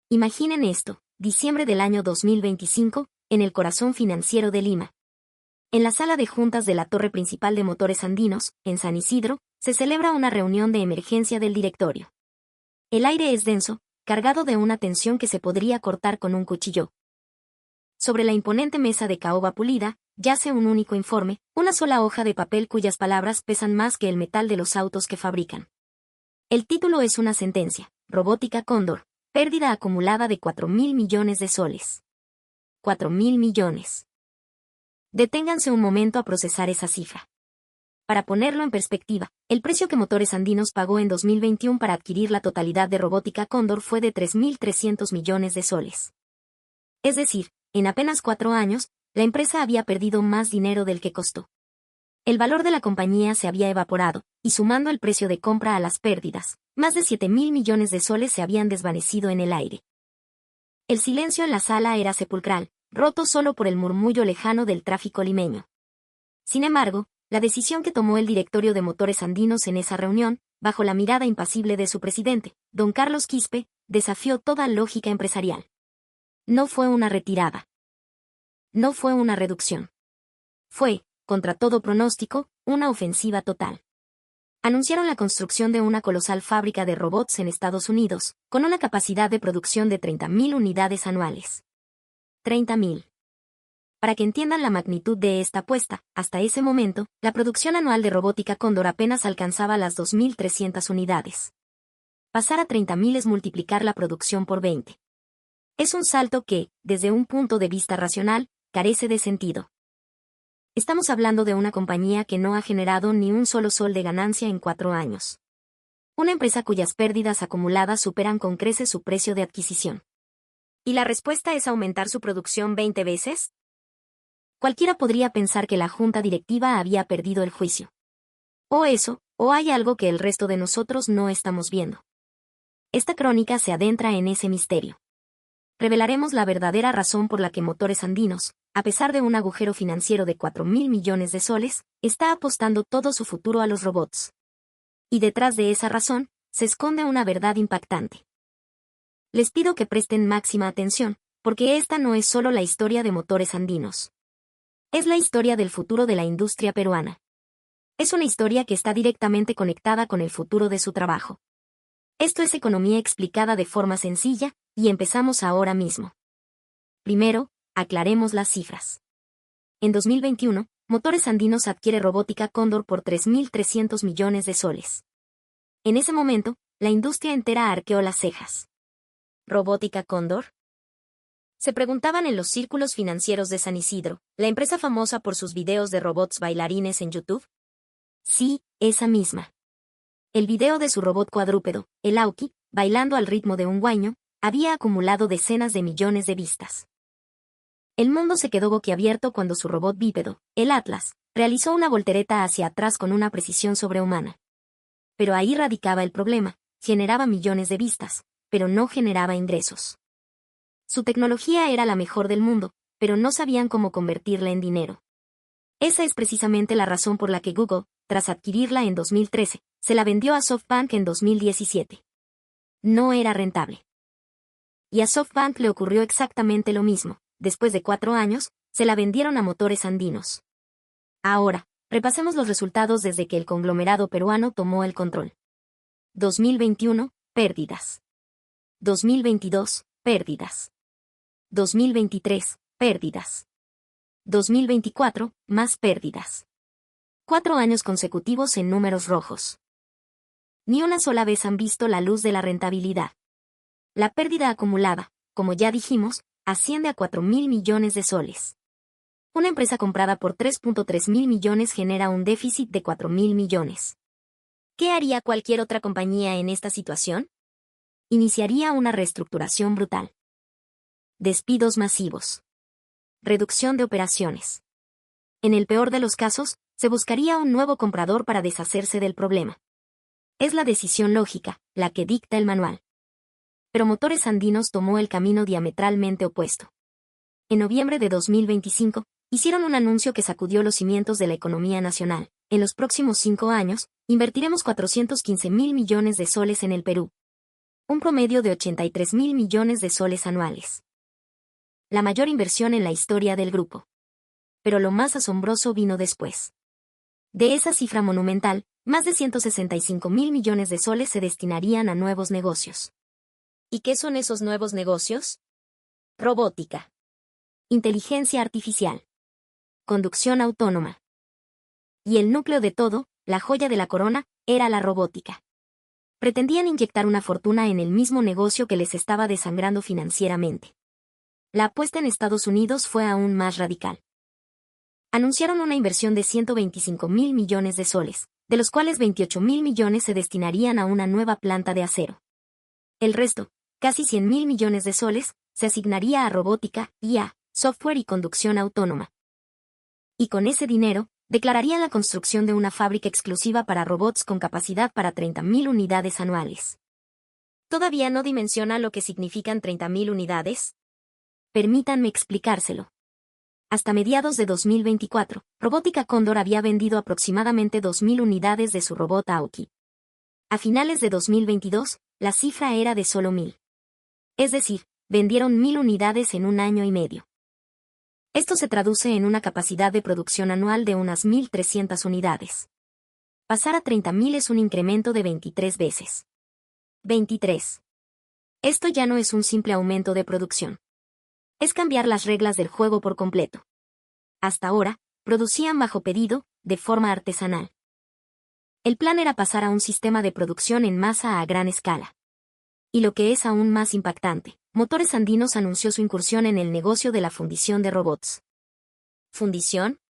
Imaginen esto, diciembre del año 2025, en el corazón financiero de Lima. En la sala de juntas de la torre principal de Motores Andinos, en San Isidro, se celebra una reunión de emergencia del directorio. El aire es denso, cargado de una tensión que se podría cortar con un cuchillo. Sobre la imponente mesa de caoba pulida, yace un único informe, una sola hoja de papel cuyas palabras pesan más que el metal de los autos que fabrican. El título es una sentencia: Robótica Cóndor, pérdida acumulada de 4.000 millones de soles. 4.000 millones. Deténganse un momento a procesar esa cifra. Para ponerlo en perspectiva, el precio que Motores Andinos pagó en 2021 para adquirir la totalidad de Robótica Cóndor fue de 3.300 millones de soles. Es decir, en apenas 4 años, la empresa había perdido más dinero del que costó. El valor de la compañía se había evaporado, y sumando el precio de compra a las pérdidas, más de 7.000 millones de soles se habían desvanecido en el aire. El silencio en la sala era sepulcral, roto solo por el murmullo lejano del tráfico limeño. Sin embargo, la decisión que tomó el directorio de Motores Andinos en esa reunión, bajo la mirada impasible de su presidente, don Carlos Quispe, desafió toda lógica empresarial. No fue una retirada. No fue una reducción. Fue, contra todo pronóstico, una ofensiva total. Anunciaron la construcción de una colosal fábrica de robots en Estados Unidos, con una capacidad de producción de 30.000 unidades anuales. 30.000. Para que entiendan la magnitud de esta apuesta, hasta ese momento, la producción anual de Robótica Cóndor apenas alcanzaba las 2.300 unidades. Pasar a 30.000 es multiplicar la producción por 20. Es un salto que, desde un punto de vista racional, carece de sentido. Estamos hablando de una compañía que no ha generado ni un solo sol de ganancia en 4 años. Una empresa cuyas pérdidas acumuladas superan con creces su precio de adquisición. ¿Y la respuesta es aumentar su producción 20 veces? Cualquiera podría pensar que la junta directiva había perdido el juicio. O eso, o hay algo que el resto de nosotros no estamos viendo. Esta crónica se adentra en ese misterio. Revelaremos la verdadera razón por la que Motores Andinos, a pesar de un agujero financiero de 4.000 millones de soles, está apostando todo su futuro a los robots. Y detrás de esa razón, se esconde una verdad impactante. Les pido que presten máxima atención, porque esta no es solo la historia de Motores Andinos. Es la historia del futuro de la industria peruana. Es una historia que está directamente conectada con el futuro de su trabajo. Esto es economía explicada de forma sencilla, y empezamos ahora mismo. Primero, aclaremos las cifras. En 2021, Motores Andinos adquiere Robótica Cóndor por 3.300 millones de soles. En ese momento, la industria entera arqueó las cejas. ¿Robótica Cóndor? Se preguntaban en los círculos financieros de San Isidro, ¿la empresa famosa por sus videos de robots bailarines en YouTube? Sí, esa misma. El video de su robot cuadrúpedo, el Auki, bailando al ritmo de un guaño, había acumulado decenas de millones de vistas. El mundo se quedó boquiabierto cuando su robot bípedo, el Atlas, realizó una voltereta hacia atrás con una precisión sobrehumana. Pero ahí radicaba el problema: generaba millones de vistas, pero no generaba ingresos. Su tecnología era la mejor del mundo, pero no sabían cómo convertirla en dinero. Esa es precisamente la razón por la que Google, tras adquirirla en 2013, se la vendió a SoftBank en 2017. No era rentable. Y a SoftBank le ocurrió exactamente lo mismo. Después de 4 años, se la vendieron a Motores Andinos. Ahora, repasemos los resultados desde que el conglomerado peruano tomó el control. 2021, pérdidas. 2022, pérdidas. 2023, pérdidas. 2024, más pérdidas. 4 años consecutivos en números rojos. Ni una sola vez han visto la luz de la rentabilidad. La pérdida acumulada, como ya dijimos, asciende a 4.000 millones de soles. Una empresa comprada por 3.3 mil millones genera un déficit de 4.000 millones. ¿Qué haría cualquier otra compañía en esta situación? Iniciaría una reestructuración brutal. Despidos masivos. Reducción de operaciones. En el peor de los casos, se buscaría un nuevo comprador para deshacerse del problema. Es la decisión lógica, la que dicta el manual. Pero Motores Andinos tomó el camino diametralmente opuesto. En noviembre de 2025, hicieron un anuncio que sacudió los cimientos de la economía nacional. En los próximos 5 años, invertiremos 415.000 millones de soles en el Perú. Un promedio de 83.000 millones de soles anuales. La mayor inversión en la historia del grupo. Pero lo más asombroso vino después. De esa cifra monumental, más de 165.000 millones de soles se destinarían a nuevos negocios. ¿Y qué son esos nuevos negocios? Robótica. Inteligencia artificial. Conducción autónoma. Y el núcleo de todo, la joya de la corona, era la robótica. Pretendían inyectar una fortuna en el mismo negocio que les estaba desangrando financieramente. La apuesta en Estados Unidos fue aún más radical. Anunciaron una inversión de 125.000 millones de soles, de los cuales 28.000 millones se destinarían a una nueva planta de acero. El resto, casi 100.000 millones de soles, se asignaría a robótica, IA, software y conducción autónoma. Y con ese dinero, declararían la construcción de una fábrica exclusiva para robots con capacidad para 30.000 unidades anuales. ¿Todavía no dimensiona lo que significan 30.000 unidades? Permítanme explicárselo. Hasta mediados de 2024, Robótica Cóndor había vendido aproximadamente 2.000 unidades de su robot Aoki. A finales de 2022, la cifra era de solo 1.000. Es decir, vendieron 1.000 unidades en un año y medio. Esto se traduce en una capacidad de producción anual de unas 1.300 unidades. Pasar a 30.000 es un incremento de 23 veces. 23. Esto ya no es un simple aumento de producción. Es cambiar las reglas del juego por completo. Hasta ahora, producían bajo pedido, de forma artesanal. El plan era pasar a un sistema de producción en masa a gran escala. Y lo que es aún más impactante, Motores Andinos anunció su incursión en el negocio de la fundición de robots. ¿Fundición?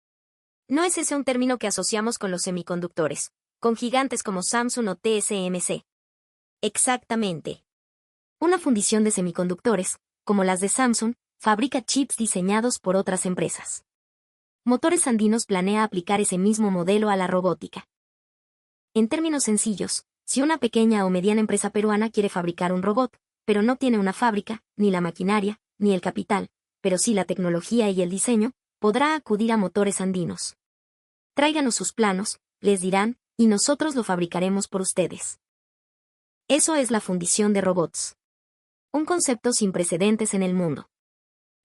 ¿No es ese un término que asociamos con los semiconductores, con gigantes como Samsung o TSMC? Exactamente. Una fundición de semiconductores, como las de Samsung, fabrica chips diseñados por otras empresas. Motores Andinos planea aplicar ese mismo modelo a la robótica. En términos sencillos, si una pequeña o mediana empresa peruana quiere fabricar un robot, pero no tiene una fábrica, ni la maquinaria, ni el capital, pero sí la tecnología y el diseño, podrá acudir a Motores Andinos. Tráiganos sus planos, les dirán, y nosotros lo fabricaremos por ustedes. Eso es la fundición de robots. Un concepto sin precedentes en el mundo.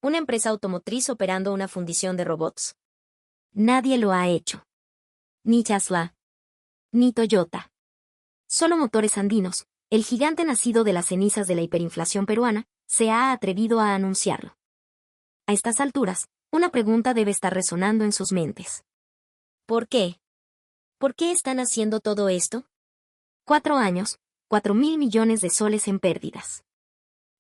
¿Una empresa automotriz operando una fundición de robots? Nadie lo ha hecho. Ni Tesla. Ni Toyota. Solo Motores Andinos, el gigante nacido de las cenizas de la hiperinflación peruana, se ha atrevido a anunciarlo. A estas alturas, una pregunta debe estar resonando en sus mentes. ¿Por qué? ¿Por qué están haciendo todo esto? 4 años, 4.000 millones de soles en pérdidas.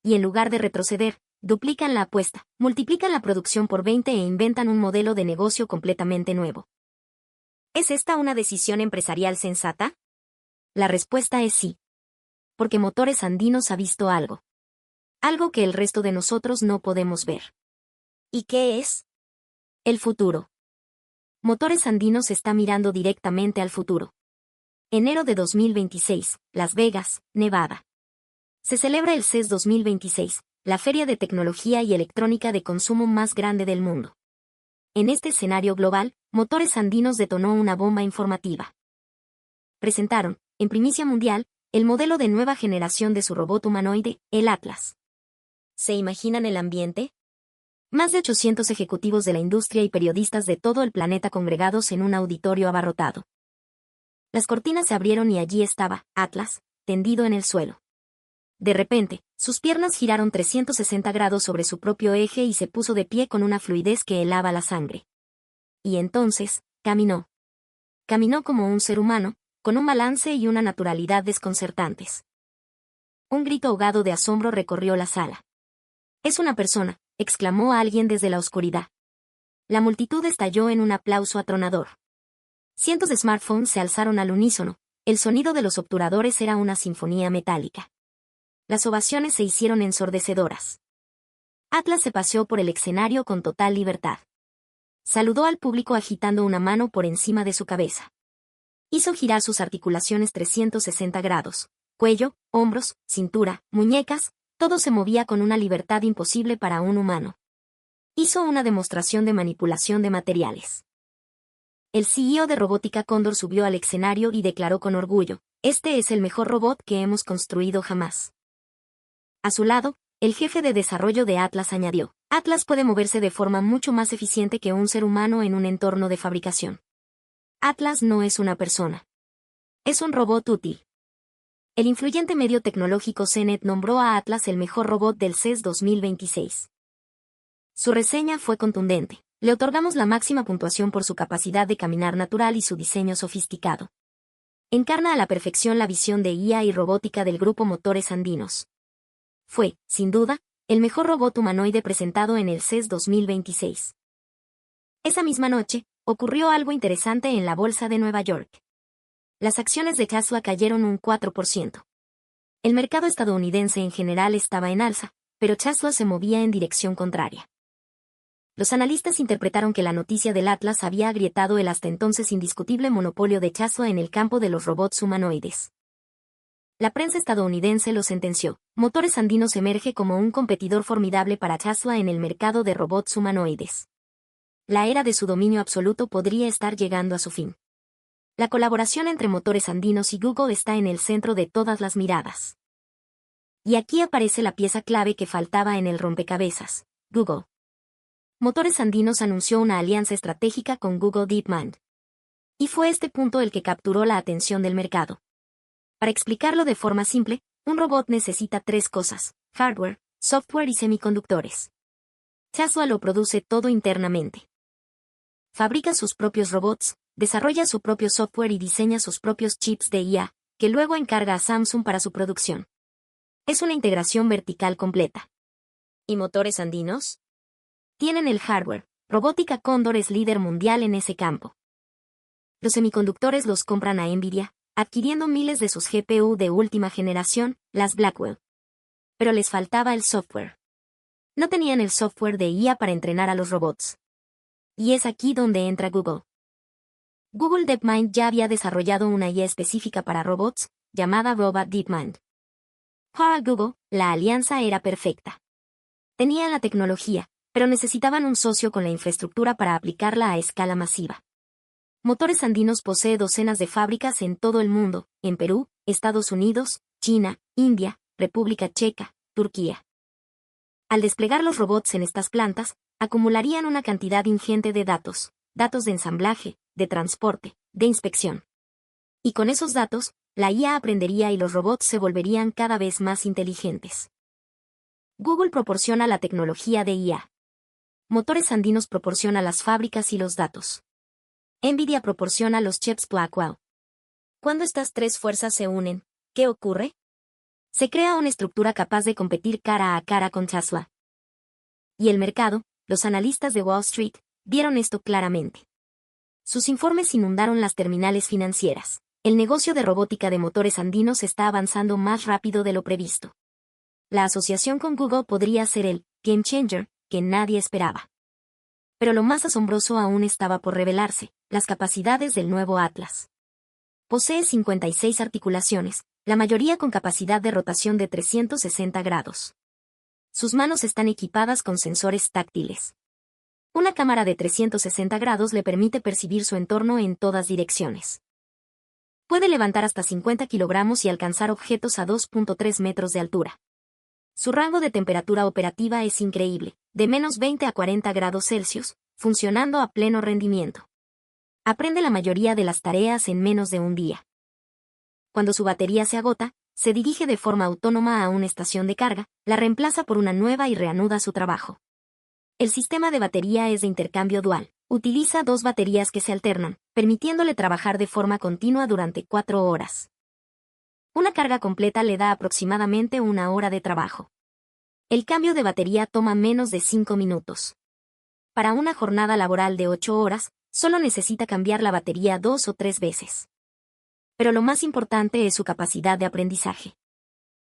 Y en lugar de retroceder, duplican la apuesta, multiplican la producción por 20 e inventan un modelo de negocio completamente nuevo. ¿Es esta una decisión empresarial sensata? La respuesta es sí. Porque Motores Andinos ha visto algo. Algo que el resto de nosotros no podemos ver. ¿Y qué es? El futuro. Motores Andinos está mirando directamente al futuro. Enero de 2026, Las Vegas, Nevada. Se celebra el CES 2026, la feria de tecnología y electrónica de consumo más grande del mundo. En este escenario global, Motores Andinos detonó una bomba informativa. Presentaron, en primicia mundial, el modelo de nueva generación de su robot humanoide, el Atlas. ¿Se imaginan el ambiente? Más de 800 ejecutivos de la industria y periodistas de todo el planeta congregados en un auditorio abarrotado. Las cortinas se abrieron y allí estaba, Atlas, tendido en el suelo. De repente, sus piernas giraron 360 grados sobre su propio eje y se puso de pie con una fluidez que helaba la sangre. Y entonces, caminó. Caminó como un ser humano, con un balance y una naturalidad desconcertantes. Un grito ahogado de asombro recorrió la sala. «Es una persona», exclamó alguien desde la oscuridad. La multitud estalló en un aplauso atronador. Cientos de smartphones se alzaron al unísono, el sonido de los obturadores era una sinfonía metálica. Las ovaciones se hicieron ensordecedoras. Atlas se paseó por el escenario con total libertad. Saludó al público agitando una mano por encima de su cabeza. Hizo girar sus articulaciones 360 grados. Cuello, hombros, cintura, muñecas, todo se movía con una libertad imposible para un humano. Hizo una demostración de manipulación de materiales. El CEO de Robótica Cóndor subió al escenario y declaró con orgullo, «Este es el mejor robot que hemos construido jamás». A su lado, el jefe de desarrollo de Atlas añadió, Atlas puede moverse de forma mucho más eficiente que un ser humano en un entorno de fabricación. Atlas no es una persona. Es un robot útil. El influyente medio tecnológico CNET nombró a Atlas el mejor robot del CES 2026. Su reseña fue contundente. Le otorgamos la máxima puntuación por su capacidad de caminar natural y su diseño sofisticado. Encarna a la perfección la visión de IA y robótica del grupo Motores Andinos. Fue, sin duda, el mejor robot humanoide presentado en el CES 2026. Esa misma noche, ocurrió algo interesante en la bolsa de Nueva York. Las acciones de Tesla cayeron un 4%. El mercado estadounidense en general estaba en alza, pero Tesla se movía en dirección contraria. Los analistas interpretaron que la noticia del Atlas había agrietado el hasta entonces indiscutible monopolio de Tesla en el campo de los robots humanoides. La prensa estadounidense lo sentenció. Motores Andinos emerge como un competidor formidable para Tesla en el mercado de robots humanoides. La era de su dominio absoluto podría estar llegando a su fin. La colaboración entre Motores Andinos y Google está en el centro de todas las miradas. Y aquí aparece la pieza clave que faltaba en el rompecabezas: Google. Motores Andinos anunció una alianza estratégica con Google DeepMind. Y fue este punto el que capturó la atención del mercado. Para explicarlo de forma simple, un robot necesita tres cosas: hardware, software y semiconductores. Tesla lo produce todo internamente. Fabrica sus propios robots, desarrolla su propio software y diseña sus propios chips de IA, que luego encarga a Samsung para su producción. Es una integración vertical completa. ¿Y Motores Andinos? Tienen el hardware. Robótica Cóndor es líder mundial en ese campo. Los semiconductores los compran a Nvidia, adquiriendo miles de sus GPU de última generación, las Blackwell. Pero les faltaba el software. No tenían el software de IA para entrenar a los robots. Y es aquí donde entra Google. Google DeepMind ya había desarrollado una IA específica para robots, llamada Robot DeepMind. Para Google, la alianza era perfecta. Tenían la tecnología, pero necesitaban un socio con la infraestructura para aplicarla a escala masiva. Motores Andinos posee docenas de fábricas en todo el mundo, en Perú, Estados Unidos, China, India, República Checa, Turquía. Al desplegar los robots en estas plantas, acumularían una cantidad ingente de datos de ensamblaje, de transporte, de inspección. Y con esos datos, la IA aprendería y los robots se volverían cada vez más inteligentes. Google proporciona la tecnología de IA. Motores Andinos proporciona las fábricas y los datos. Nvidia proporciona los chips Blackwell. Cuando estas tres fuerzas se unen, ¿qué ocurre? Se crea una estructura capaz de competir cara a cara con Tesla. Y el mercado, los analistas de Wall Street, vieron esto claramente. Sus informes inundaron las terminales financieras. El negocio de robótica de Motores Andinos está avanzando más rápido de lo previsto. La asociación con Google podría ser el game changer que nadie esperaba. Pero lo más asombroso aún estaba por revelarse: las capacidades del nuevo Atlas. Posee 56 articulaciones, la mayoría con capacidad de rotación de 360 grados. Sus manos están equipadas con sensores táctiles. Una cámara de 360 grados le permite percibir su entorno en todas direcciones. Puede levantar hasta 50 kilogramos y alcanzar objetos a 2.3 metros de altura. Su rango de temperatura operativa es increíble, de menos 20 a 40 grados Celsius, funcionando a pleno rendimiento. Aprende la mayoría de las tareas en menos de un día. Cuando su batería se agota, se dirige de forma autónoma a una estación de carga, la reemplaza por una nueva y reanuda su trabajo. El sistema de batería es de intercambio dual. Utiliza dos baterías que se alternan, permitiéndole trabajar de forma continua durante 4 horas. Una carga completa le da aproximadamente 1 hora de trabajo. El cambio de batería toma menos de 5 minutos. Para una jornada laboral de 8 horas, solo necesita cambiar la batería 2 o 3 veces. Pero lo más importante es su capacidad de aprendizaje.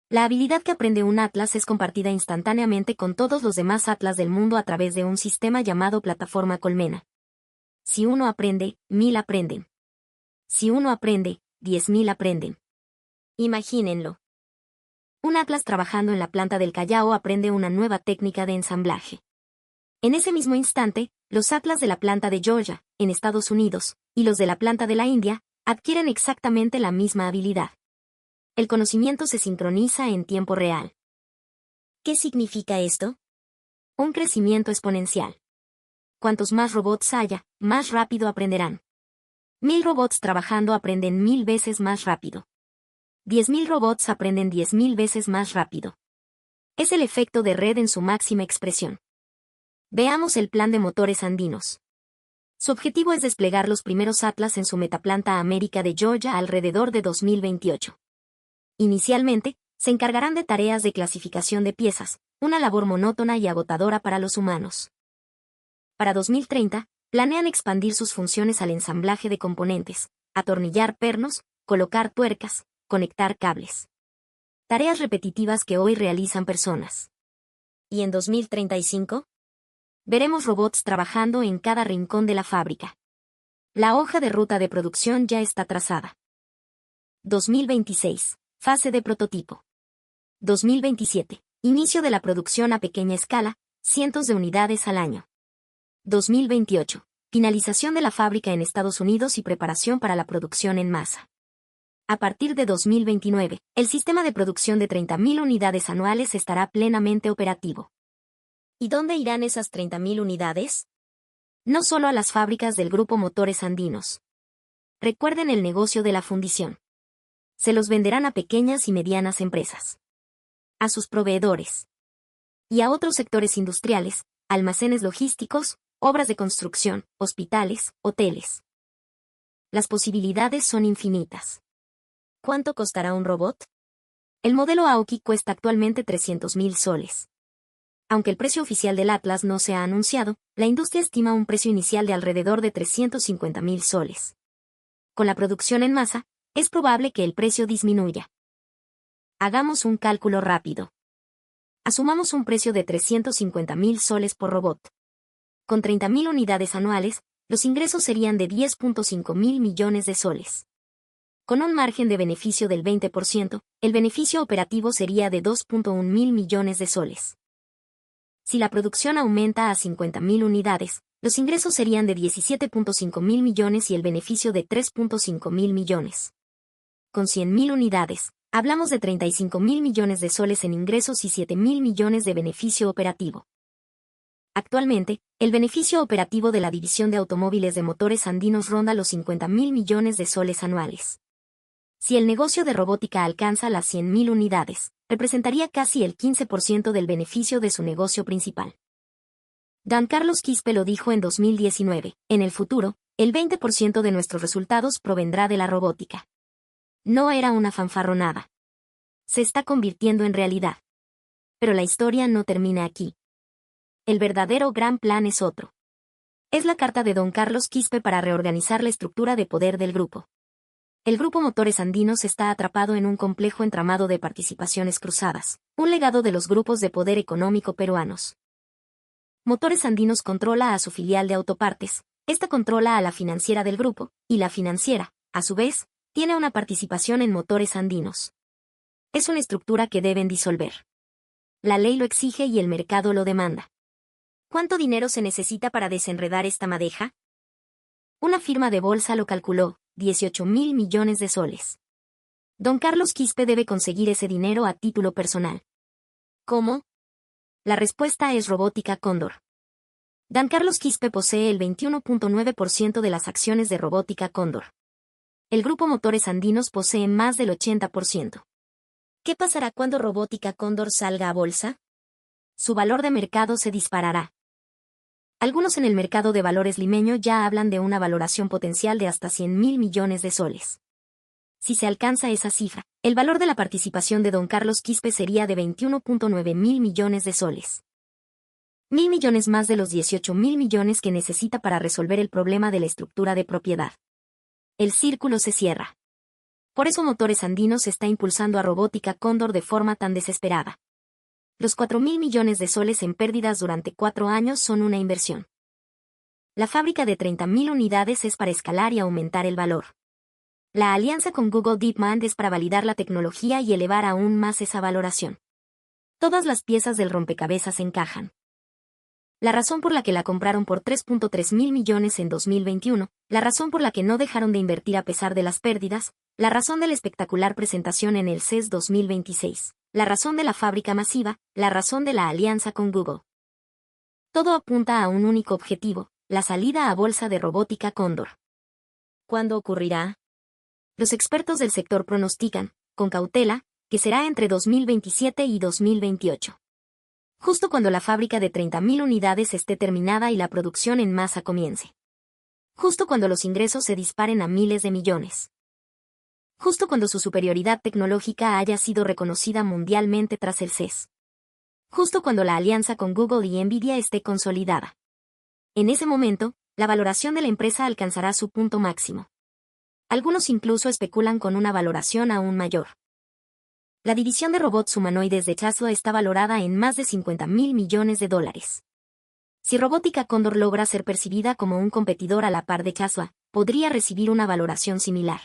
La habilidad que aprende un Atlas es compartida instantáneamente con todos los demás Atlas del mundo a través de un sistema llamado plataforma Colmena. Si uno aprende, 1000 aprenden. Si uno aprende, 10.000 aprenden. Imagínenlo. Un Atlas trabajando en la planta del Callao aprende una nueva técnica de ensamblaje. En ese mismo instante, los Atlas de la planta de Georgia, en Estados Unidos, y los de la planta de la India, adquieren exactamente la misma habilidad. El conocimiento se sincroniza en tiempo real. ¿Qué significa esto? Un crecimiento exponencial. Cuantos más robots haya, más rápido aprenderán. 1000 robots trabajando aprenden 1000 veces más rápido. 10.000 robots aprenden 10.000 veces más rápido. Es el efecto de red en su máxima expresión. Veamos el plan de Motores Andinos. Su objetivo es desplegar los primeros Atlas en su metaplanta América de Georgia alrededor de 2028. Inicialmente, se encargarán de tareas de clasificación de piezas, una labor monótona y agotadora para los humanos. Para 2030, planean expandir sus funciones al ensamblaje de componentes, atornillar pernos, colocar tuercas, conectar cables. Tareas repetitivas que hoy realizan personas. ¿Y en 2035? Veremos robots trabajando en cada rincón de la fábrica. La hoja de ruta de producción ya está trazada. 2026. Fase de prototipo. 2027. Inicio de la producción a pequeña escala, cientos de unidades al año. 2028. Finalización de la fábrica en Estados Unidos y preparación para la producción en masa. A partir de 2029, el sistema de producción de 30.000 unidades anuales estará plenamente operativo. ¿Y dónde irán esas 30.000 unidades? No solo a las fábricas del Grupo Motores Andinos. Recuerden el negocio de la fundición. Se los venderán a pequeñas y medianas empresas. A sus proveedores. Y a otros sectores industriales, almacenes logísticos, obras de construcción, hospitales, hoteles. Las posibilidades son infinitas. ¿Cuánto costará un robot? El modelo Aoki cuesta actualmente 300.000 soles. Aunque el precio oficial del Atlas no se ha anunciado, la industria estima un precio inicial de alrededor de 350.000 soles. Con la producción en masa, es probable que el precio disminuya. Hagamos un cálculo rápido. Asumamos un precio de 350.000 soles por robot. Con 30.000 unidades anuales, los ingresos serían de 10.5 mil millones de soles. Con un margen de beneficio del 20%, el beneficio operativo sería de 2.1 mil millones de soles. Si la producción aumenta a 50.000 unidades, los ingresos serían de 17.5 mil millones y el beneficio de 3.5 mil millones. Con 100.000 unidades, hablamos de 35.000 millones de soles en ingresos y 7.000 millones de beneficio operativo. Actualmente, el beneficio operativo de la división de automóviles de Motores Andinos ronda los 50.000 millones de soles anuales. Si el negocio de robótica alcanza las 100.000 unidades, representaría casi el 15% del beneficio de su negocio principal. Dan Carlos Quispe lo dijo en 2019, en el futuro, el 20% de nuestros resultados provendrá de la robótica. No era una fanfarronada. Se está convirtiendo en realidad. Pero la historia no termina aquí. El verdadero gran plan es otro. Es la carta de don Carlos Quispe para reorganizar la estructura de poder del grupo. El Grupo Motores Andinos está atrapado en un complejo entramado de participaciones cruzadas, un legado de los grupos de poder económico peruanos. Motores Andinos controla a su filial de autopartes, esta controla a la financiera del grupo, y la financiera, a su vez, tiene una participación en Motores Andinos. Es una estructura que deben disolver. La ley lo exige y el mercado lo demanda. ¿Cuánto dinero se necesita para desenredar esta madeja? Una firma de bolsa lo calculó, 18.000 millones de soles. Don Carlos Quispe debe conseguir ese dinero a título personal. ¿Cómo? La respuesta es Robótica Cóndor. Dan Carlos Quispe posee el 21.9% de las acciones de Robótica Cóndor. El Grupo Motores Andinos posee más del 80%. ¿Qué pasará cuando Robótica Cóndor salga a bolsa? Su valor de mercado se disparará. Algunos en el mercado de valores limeño ya hablan de una valoración potencial de hasta 100.000 millones de soles. Si se alcanza esa cifra, el valor de la participación de don Carlos Quispe sería de 21.9 mil millones de soles. 1.000 millones más de los 18.000 millones que necesita para resolver el problema de la estructura de propiedad. El círculo se cierra. Por eso Motores Andinos está impulsando a Robótica Cóndor de forma tan desesperada. Los 4.000 millones de soles en pérdidas durante 4 años son una inversión. La fábrica de 30.000 unidades es para escalar y aumentar el valor. La alianza con Google DeepMind es para validar la tecnología y elevar aún más esa valoración. Todas las piezas del rompecabezas encajan. La razón por la que la compraron por 3.3 mil millones en 2021, la razón por la que no dejaron de invertir a pesar de las pérdidas, la razón de la espectacular presentación en el CES 2026. la razón de la fábrica masiva, la razón de la alianza con Google. Todo apunta a un único objetivo, la salida a bolsa de Robótica Cóndor. ¿Cuándo ocurrirá? Los expertos del sector pronostican, con cautela, que será entre 2027 y 2028. Justo cuando la fábrica de 30.000 unidades esté terminada y la producción en masa comience. Justo cuando los ingresos se disparen a miles de millones. Justo cuando su superioridad tecnológica haya sido reconocida mundialmente tras el CES. Justo cuando la alianza con Google y Nvidia esté consolidada. En ese momento, la valoración de la empresa alcanzará su punto máximo. Algunos incluso especulan con una valoración aún mayor. La división de robots humanoides de Tesla está valorada en más de $50.000 millones. Si Robótica Cóndor logra ser percibida como un competidor a la par de Tesla, podría recibir una valoración similar.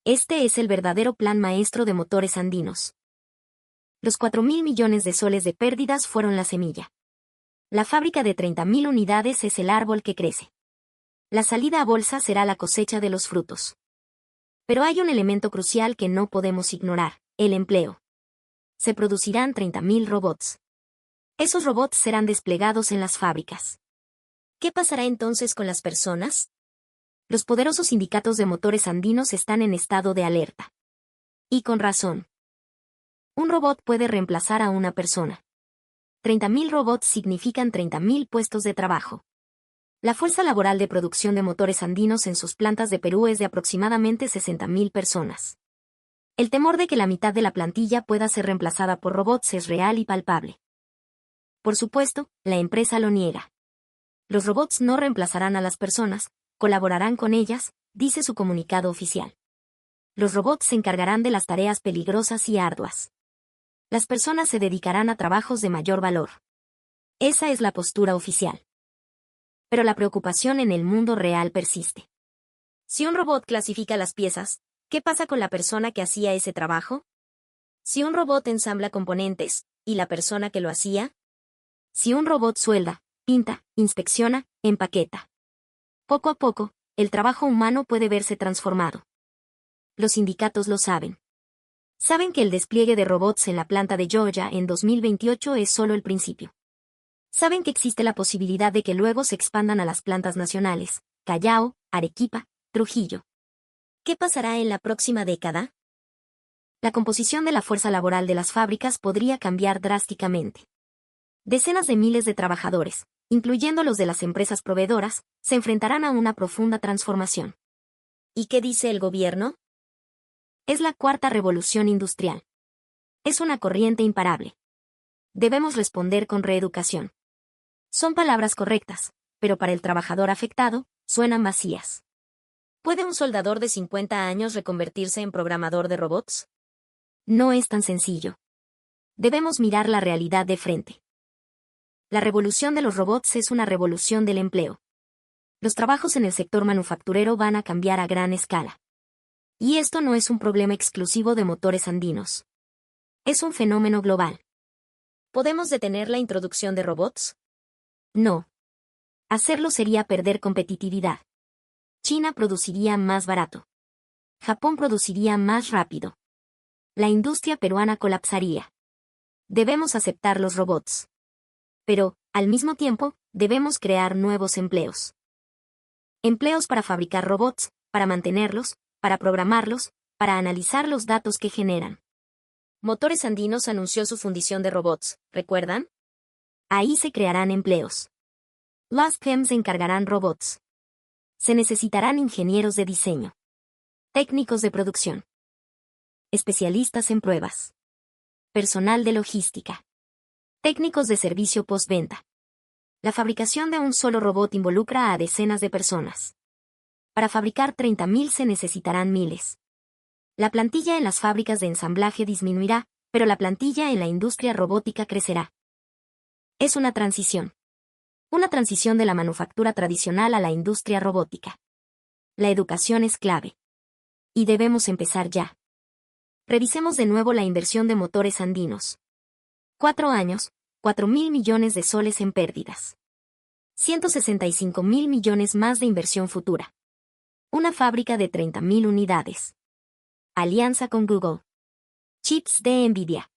Este es el verdadero plan maestro de Motores Andinos. Los $4.000 millones de pérdidas fueron la semilla. La fábrica de 30.000 unidades es el árbol que crece. La salida a bolsa será la cosecha de los frutos. Pero hay un elemento crucial que no podemos ignorar, el empleo. Se producirán 30.000 robots. Esos robots serán desplegados en las fábricas. ¿Qué pasará entonces con las personas? Los poderosos sindicatos de motores andinos están en estado de alerta. Y con razón. Un robot puede reemplazar a una persona. 30.000 robots significan 30.000 puestos de trabajo. La fuerza laboral de producción de motores andinos en sus plantas de Perú es de aproximadamente 60.000 personas. El temor de que la mitad de la plantilla pueda ser reemplazada por robots es real y palpable. Por supuesto, la empresa lo niega. Los robots no reemplazarán a las personas, colaborarán con ellas, dice su comunicado oficial. Los robots se encargarán de las tareas peligrosas y arduas. Las personas se dedicarán a trabajos de mayor valor. Esa es la postura oficial. Pero la preocupación en el mundo real persiste. Si un robot clasifica las piezas, ¿qué pasa con la persona que hacía ese trabajo? Si un robot ensambla componentes, ¿y la persona que lo hacía? Si un robot suelda, pinta, inspecciona, empaqueta. Poco a poco, el trabajo humano puede verse transformado. Los sindicatos lo saben. Saben que el despliegue de robots en la planta de Georgia en 2028 es solo el principio. Saben que existe la posibilidad de que luego se expandan a las plantas nacionales, Callao, Arequipa, Trujillo. ¿Qué pasará en la próxima década? La composición de la fuerza laboral de las fábricas podría cambiar drásticamente. Decenas de miles de trabajadores, incluyendo los de las empresas proveedoras, se enfrentarán a una profunda transformación. ¿Y qué dice el gobierno? Es la cuarta revolución industrial. Es una corriente imparable. Debemos responder con reeducación. Son palabras correctas, pero para el trabajador afectado, suenan vacías. ¿Puede un soldador de 50 años reconvertirse en programador de robots? No es tan sencillo. Debemos mirar la realidad de frente. La revolución de los robots es una revolución del empleo. Los trabajos en el sector manufacturero van a cambiar a gran escala. Y esto no es un problema exclusivo de motores andinos. Es un fenómeno global. ¿Podemos detener la introducción de robots? No. Hacerlo sería perder competitividad. China produciría más barato. Japón produciría más rápido. La industria peruana colapsaría. Debemos aceptar los robots. Pero, al mismo tiempo, debemos crear nuevos empleos. Empleos para fabricar robots, para mantenerlos, para programarlos, para analizar los datos que generan. Motores Andinos anunció su fundición de robots, ¿recuerdan? Ahí se crearán empleos. Las PEM se encargarán robots. Se necesitarán ingenieros de diseño. Técnicos de producción. Especialistas en pruebas. Personal de logística. Técnicos de servicio postventa. La fabricación de un solo robot involucra a decenas de personas. Para fabricar 30.000 se necesitarán miles. La plantilla en las fábricas de ensamblaje disminuirá, pero la plantilla en la industria robótica crecerá. Es una transición. Una transición de la manufactura tradicional a la industria robótica. La educación es clave. Y debemos empezar ya. Revisemos de nuevo la inversión de motores andinos. 4 años, 4.000 millones de soles en pérdidas. 165.000 millones más de inversión futura. Una fábrica de 30.000 unidades. Alianza con Google. Chips de Nvidia.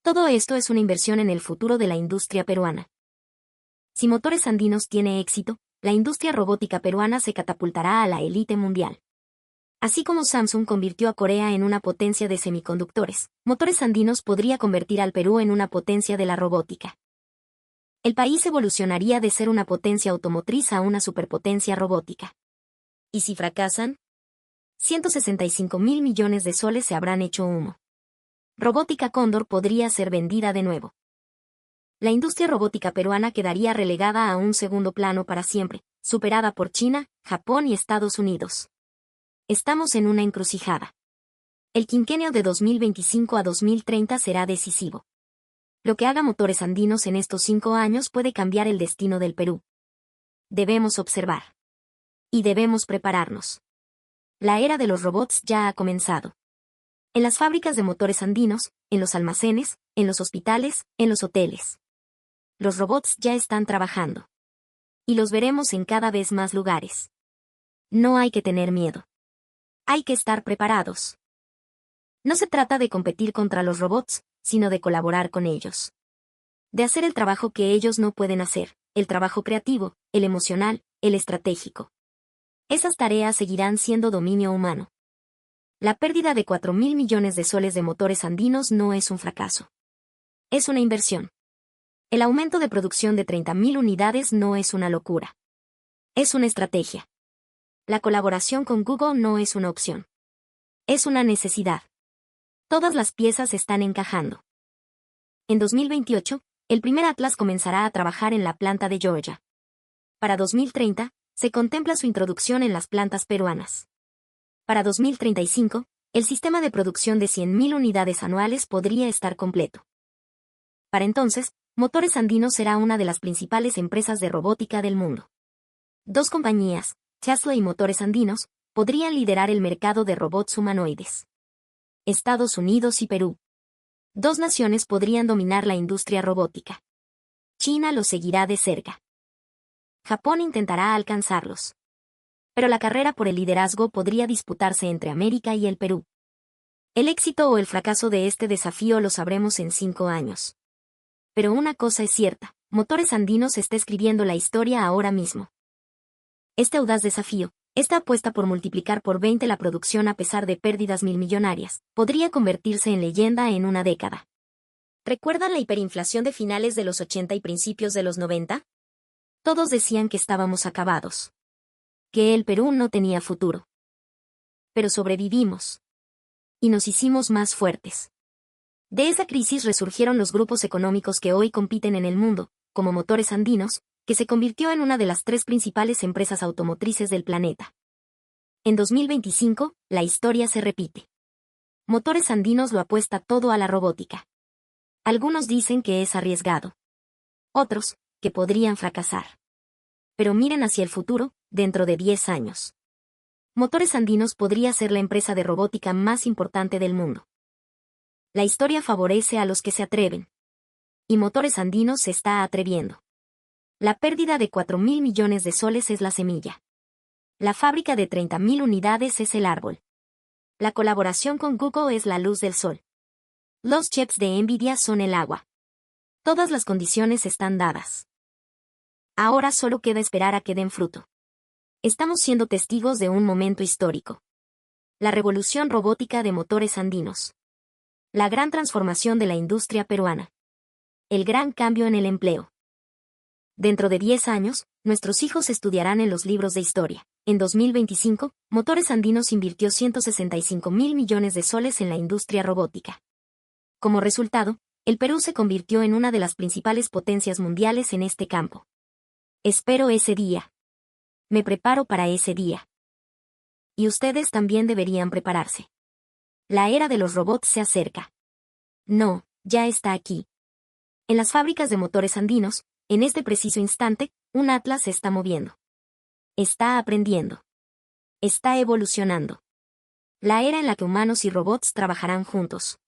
Todo esto es una inversión en el futuro de la industria peruana. Si Motores Andinos tiene éxito, la industria robótica peruana se catapultará a la élite mundial. Así como Samsung convirtió a Corea en una potencia de semiconductores, Motores Andinos podría convertir al Perú en una potencia de la robótica. El país evolucionaría de ser una potencia automotriz a una superpotencia robótica. ¿Y si fracasan? 165.000 millones de soles se habrán hecho humo. Robótica Cóndor podría ser vendida de nuevo. La industria robótica peruana quedaría relegada a un segundo plano para siempre, superada por China, Japón y Estados Unidos. Estamos en una encrucijada. El quinquenio de 2025 a 2030 será decisivo. Lo que haga Motores Andinos en estos 5 años puede cambiar el destino del Perú. Debemos observar. Y debemos prepararnos. La era de los robots ya ha comenzado. En las fábricas de Motores Andinos, en los almacenes, en los hospitales, en los hoteles. Los robots ya están trabajando. Y los veremos en cada vez más lugares. No hay que tener miedo. Hay que estar preparados. No se trata de competir contra los robots, sino de colaborar con ellos. De hacer el trabajo que ellos no pueden hacer, el trabajo creativo, el emocional, el estratégico. Esas tareas seguirán siendo dominio humano. La pérdida de 4.000 millones de soles de Motores Andinos no es un fracaso. Es una inversión. El aumento de producción de 30.000 unidades no es una locura. Es una estrategia. La colaboración con Google no es una opción. Es una necesidad. Todas las piezas están encajando. En 2028, el primer Atlas comenzará a trabajar en la planta de Georgia. Para 2030, se contempla su introducción en las plantas peruanas. Para 2035, el sistema de producción de 100.000 unidades anuales podría estar completo. Para entonces, Motores Andinos será una de las principales empresas de robótica del mundo. 2 compañías, Tesla y Motores Andinos, podrían liderar el mercado de robots humanoides. Estados Unidos y Perú. 2 naciones podrían dominar la industria robótica. China los seguirá de cerca. Japón intentará alcanzarlos. Pero la carrera por el liderazgo podría disputarse entre América y el Perú. El éxito o el fracaso de este desafío lo sabremos en 5 años. Pero una cosa es cierta, Motores Andinos está escribiendo la historia ahora mismo. Este audaz desafío, esta apuesta por multiplicar por 20 la producción a pesar de pérdidas millonarias, podría convertirse en leyenda en una década. ¿Recuerdan la hiperinflación de finales de los 80 y principios de los 90? Todos decían que estábamos acabados. Que el Perú no tenía futuro. Pero sobrevivimos. Y nos hicimos más fuertes. De esa crisis resurgieron los grupos económicos que hoy compiten en el mundo, como Motores Andinos, que se convirtió en una de las 3 principales empresas automotrices del planeta. En 2025, la historia se repite. Motores Andinos lo apuesta todo a la robótica. Algunos dicen que es arriesgado. Otros, que podrían fracasar. Pero miren hacia el futuro, dentro de 10 años. Motores Andinos podría ser la empresa de robótica más importante del mundo. La historia favorece a los que se atreven. Y Motores Andinos se está atreviendo. La pérdida de 4.000 millones de soles es la semilla. La fábrica de 30.000 unidades es el árbol. La colaboración con Google es la luz del sol. Los chips de Nvidia son el agua. Todas las condiciones están dadas. Ahora solo queda esperar a que den fruto. Estamos siendo testigos de un momento histórico. La revolución robótica de Motores Andinos. La gran transformación de la industria peruana. El gran cambio en el empleo. Dentro de 10 años, nuestros hijos estudiarán en los libros de historia. En 2025, Motores Andinos invirtió 165.000 millones de soles en la industria robótica. Como resultado, el Perú se convirtió en una de las principales potencias mundiales en este campo. Espero ese día. Me preparo para ese día. Y ustedes también deberían prepararse. La era de los robots se acerca. No, ya está aquí. En las fábricas de Motores Andinos, en este preciso instante, un Atlas se está moviendo. Está aprendiendo. Está evolucionando. La era en la que humanos y robots trabajarán juntos.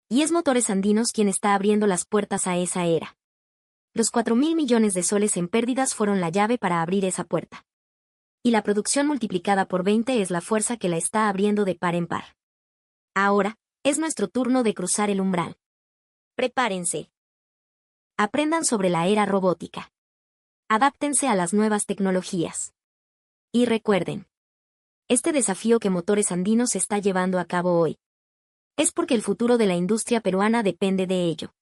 Y es Motores Andinos quien está abriendo las puertas a esa era. Los 4.000 millones de soles en pérdidas fueron la llave para abrir esa puerta. Y la producción multiplicada por 20 es la fuerza que la está abriendo de par en par. Ahora, es nuestro turno de cruzar el umbral. Prepárense. Aprendan sobre la era robótica. Adáptense a las nuevas tecnologías. Y recuerden, este desafío que Motores Andinos está llevando a cabo hoy es porque el futuro de la industria peruana depende de ello.